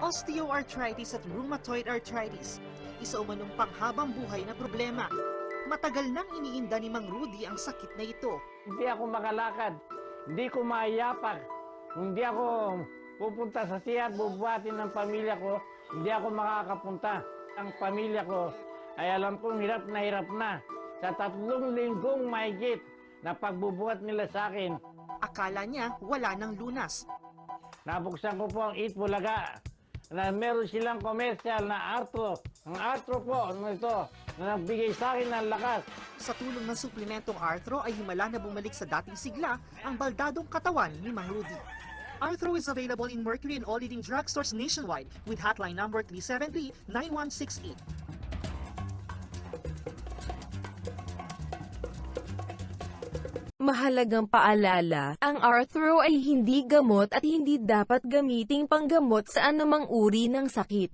Osteoarthritis at rheumatoid arthritis, isa umanong panghabang buhay na problema. Matagal nang iniinda ni Mang Rudy ang sakit na ito. Hindi ako makalakad, hindi ko maiyapak. Kung hindi ako pupunta sa CR, bubuhatin ng pamilya ko, hindi ako makakapunta. Ang pamilya ko ay alam kong hirap na. Sa 3 linggong mahigit na pagbubuhat nila sa akin. Akala niya wala ng lunas. Nabuksan ko po ang Eat Bulaga na meron silang komersyal na Arthro. Ang Arthro po, ito, na nagbigay sa akin ng lakas. Sa tulong ng suplementong Arthro ay himala na bumalik sa dating sigla ang baldadong katawan ni Mang Rudy. Arthro is available in Mercury and all leading drugstores nationwide with hotline number 373-9168. Mahalagang paalala, ang Arthro ay hindi gamot at hindi dapat gamiting panggamot sa anumang uri ng sakit.